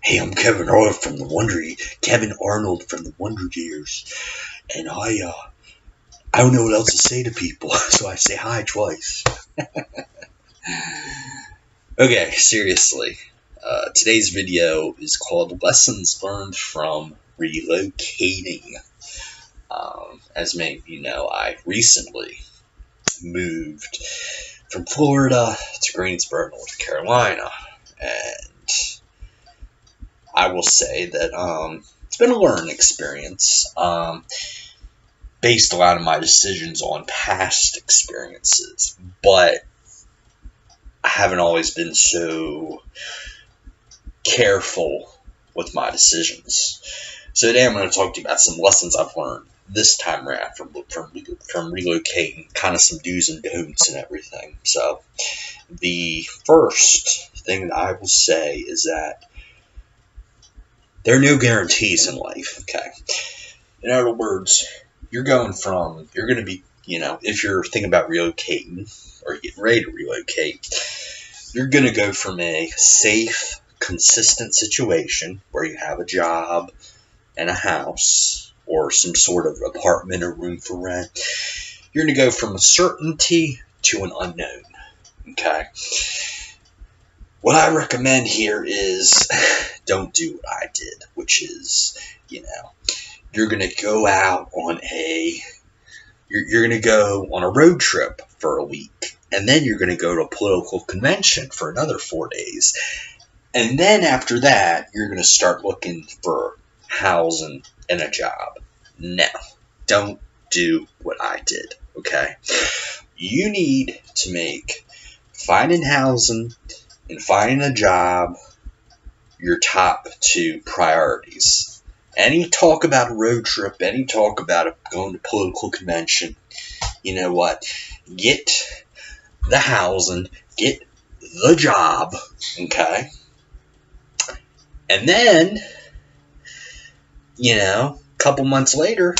Hey, I'm Kevin Arnold from the Wonder Years, and I don't know what else to say to people, so I say hi twice. Okay, seriously, today's video is called Lessons Learned from Relocating. As many of you know, I recently moved from Florida to Greensboro, North Carolina, and I will say that it's been a learning experience. Based a lot of my decisions on past experiences, but I haven't always been so careful with my decisions. So today I'm going to talk to you about some lessons I've learned this time around from relocating, kind of some do's and don'ts and everything. So the first thing that I will say is that there are no guarantees in life, okay? In other words, you're going to be, if you're thinking about relocating or getting ready to relocate, you're going to go from a safe, consistent situation where you have a job and a house or some sort of apartment or room for rent. You're going to go from a certainty to an unknown, okay? What I recommend here is don't do what I did, which is, you're going to go out on you're going to go on a road trip for a week, and then you're going to go to a political convention for another 4 days. And then after that, you're going to start looking for housing and a job. No, don't do what I did, okay? You need to make finding housing and finding a job your top two priorities. Any talk about a road trip, any talk about going to political convention, you know what? Get the housing, get the job, okay? And then, a couple months later,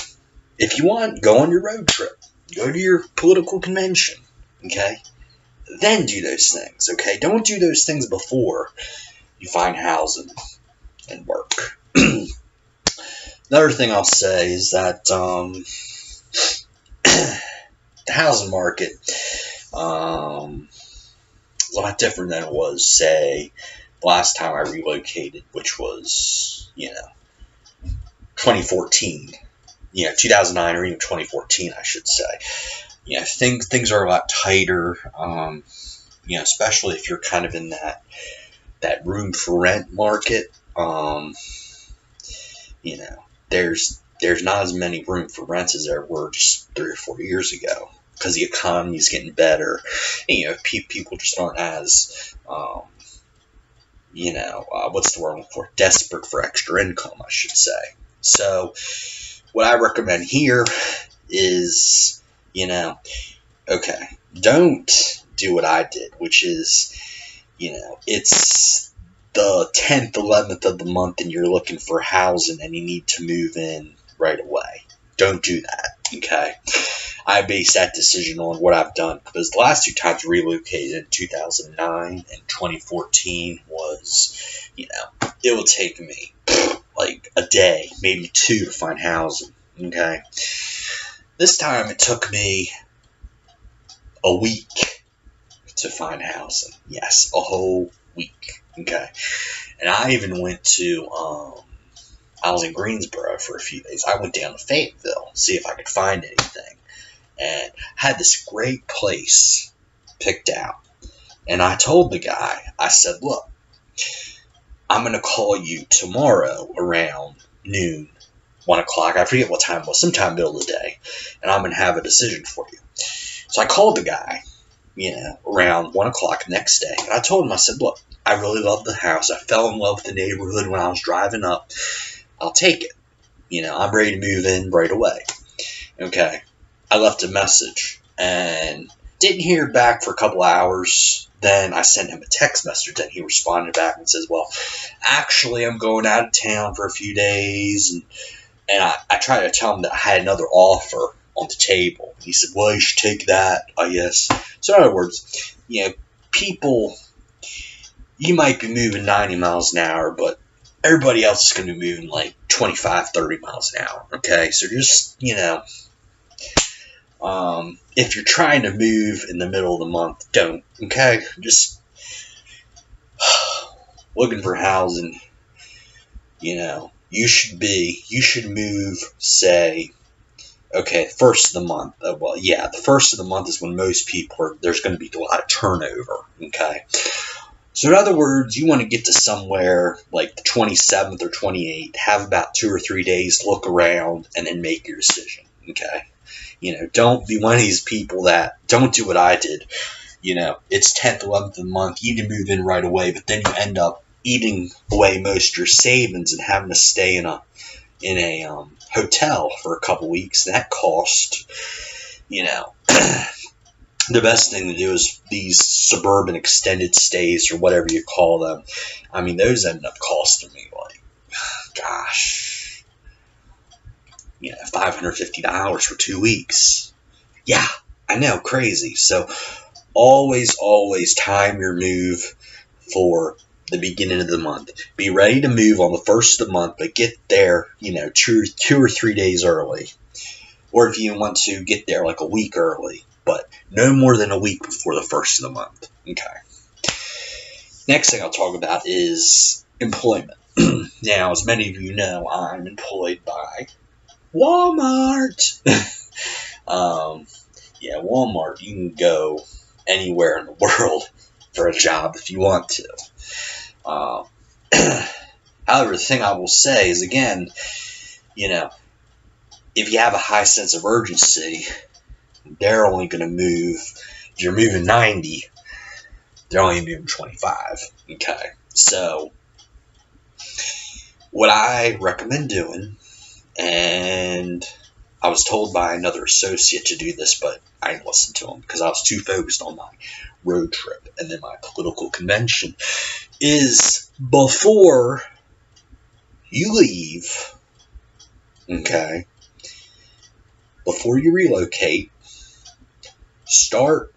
if you want, go on your road trip. Go to your political convention, okay? Then do those things, okay? Don't do those things before you find housing and work. Another thing I'll say is that the housing market is a lot different than it was, say, the last time I relocated, which was, 2014, 2009 or even 2014, I should say. Things are a lot tighter, especially if you're kind of in that room for rent market. There's not as many room for rents as there were just 3 or 4 years ago because the economy is getting better. And, people just aren't as, what's the word for? Desperate for extra income, I should say. So what I recommend here is, okay, don't do what I did, which is, it's the 10th, 11th of the month and you're looking for housing and you need to move in right away. Don't do that, okay? I base that decision on what I've done because the last two times I relocated in 2009 and 2014 was, it will take me like a day, maybe two to find housing, okay? This time it took me a week to find housing. Yes, a whole week, okay? And I even went to, I was in Greensboro for a few days. I went down to Fayetteville, see if I could find anything. And had this great place picked out. And I told the guy, I said, look, I'm going to call you tomorrow around noon, 1 o'clock. I forget what time it was, sometime middle of the day. And I'm going to have a decision for you. So I called the guy, around 1 o'clock the next day. And I told him, I said, look, I really love the house. I fell in love with the neighborhood when I was driving up. I'll take it. I'm ready to move in right away. Okay. I left a message and didn't hear back for a couple hours. Then I sent him a text message and he responded back and says, well, actually, I'm going out of town for a few days. And I tried to tell him that I had another offer on the table. He said, well, you should take that, I guess. So in other words, people, you might be moving 90 miles an hour, but everybody else is going to be moving like 25, 30 miles an hour. Okay, so just, if you're trying to move in the middle of the month, don't. Okay, just looking for housing. You should move, say, okay, first of the month. The first of the month is when most people there's going to be a lot of turnover. Okay. So in other words, you want to get to somewhere like the 27th or 28th, have about 2 or 3 days, look around, and then make your decision. Okay. Don't be one of these people that don't do what I did. It's 10th, 11th of the month. You can move in right away, but then you end up eating away most of your savings and having to stay in a hotel for a couple weeks. That cost, the best thing to do is these suburban extended stays or whatever you call them. I mean, those end up costing me like, gosh, $550 for 2 weeks. Yeah, I know, crazy. So always time your move for the beginning of the month. Be ready to move on the first of the month, but get there, 2 or 3 days early. Or if you want to, get there like a week early, but no more than a week before the first of the month. Okay. Next thing I'll talk about is employment. Now, as many of you know, I'm employed by Walmart. Walmart, you can go anywhere in the world for a job if you want to. However, the thing I will say is, again, if you have a high sense of urgency, they're only going to move, if you're moving 90, they're only moving 25. Okay. So, what I recommend doing, and I was told by another associate to do this, but I didn't listen to him because I was too focused on my road trip and then my political convention, is before you leave, okay, before you relocate, start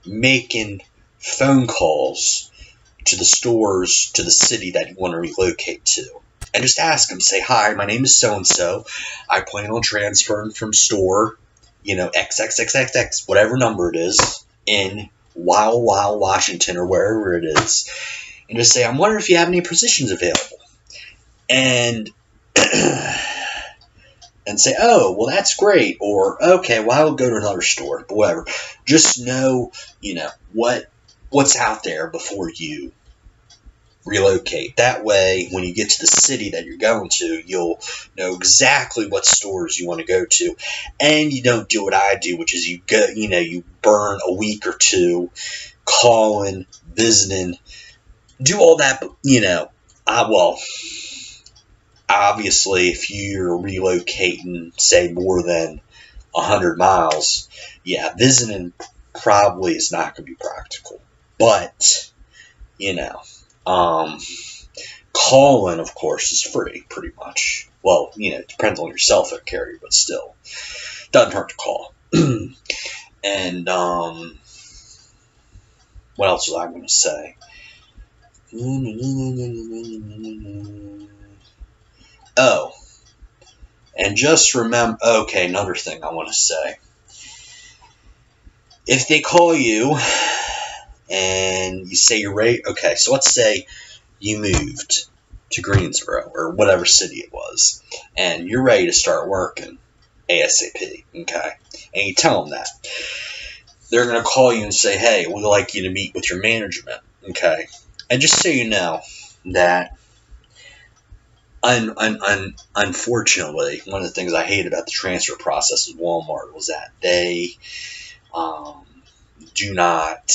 making phone calls to the stores, to the city that you want to relocate to. And just ask them, say, hi, my name is so-and-so. I plan on transferring from store, XXXXX, whatever number it is, in Wild, Washington, or wherever it is. And just say, I'm wondering if you have any positions available. And and say, oh, well, that's great. Or, okay, well, I'll go to another store. But whatever. Just know, what's out there before you relocate. That way, when you get to the city that you're going to, you'll know exactly what stores you want to go to. And you don't do what I do, which is you go, you burn a week or two calling, visiting, do all that, but, obviously, if you're relocating, say, more than 100 miles, visiting probably is not going to be practical. But, calling, of course, is free, pretty much. Well, it depends on your cell phone carrier, but still, doesn't hurt to call. And, what else was I going to say? Oh, and just remember, okay, another thing I want to say. If they call you and you say you're ready, okay, so let's say you moved to Greensboro or whatever city it was, and you're ready to start working ASAP, okay, and you tell them that. They're going to call you and say, hey, we'd like you to meet with your management, okay, and just so you know that unfortunately, one of the things I hated about the transfer process with Walmart was that they do not,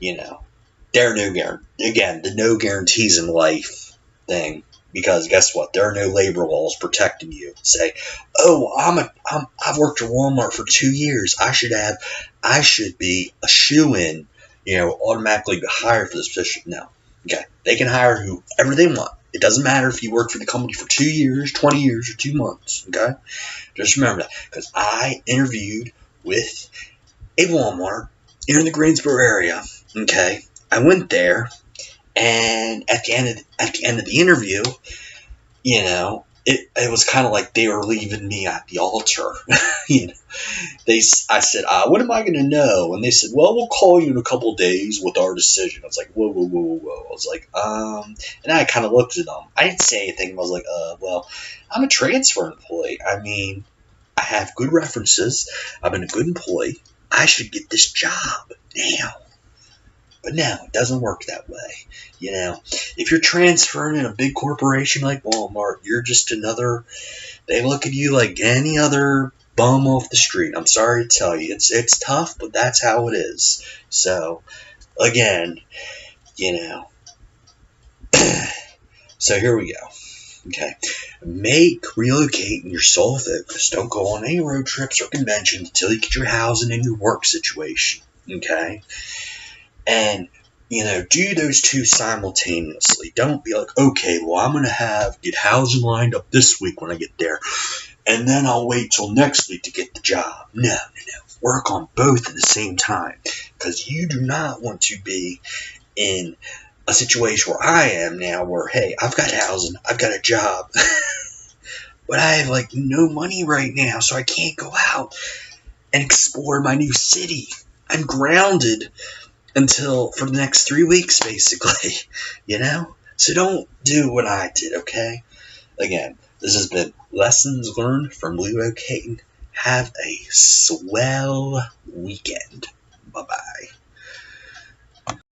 there are no guarantees. Again, the no guarantees in life thing, because guess what? There are no labor laws protecting you. Say, oh, I've worked at Walmart for 2 years. I should be a shoo-in, automatically be hired for this position. No. Okay. They can hire whoever they want. It doesn't matter if you work for the company for 2 years, 20 years, or 2 months, okay? Just remember that, because I interviewed with a Walmart here in the Greensboro area, okay? I went there, And at the end of the interview, it was kind of like they were leaving me at the altar. you know, I said, what am I going to know? And they said, well, we'll call you in a couple days with our decision. I was like, whoa, whoa, whoa, whoa, whoa. I was like, and I kind of looked at them. I didn't say anything. I was like, well, I'm a transfer employee. I mean, I have good references. I've been a good employee. I should get this job now. But no, it doesn't work that way. If you're transferring in a big corporation like Walmart, you're just another. They look at you like any other bum off the street. I'm sorry to tell you, it's tough, but that's how it is. So, again, so here we go. Okay, make relocating your sole focus. Don't go on any road trips or conventions until you get your housing and your work situation. Okay. And, do those two simultaneously. Don't be like, okay, well, I'm going to get housing lined up this week when I get there, and then I'll wait till next week to get the job. No. Work on both at the same time, because you do not want to be in a situation where I am now where, hey, I've got housing, I've got a job, but I have, no money right now, so I can't go out and explore my new city. I'm grounded for the next 3 weeks, basically, So don't do what I did, okay? Again, this has been Lessons Learned from Relocating. Have a swell weekend. Bye-bye.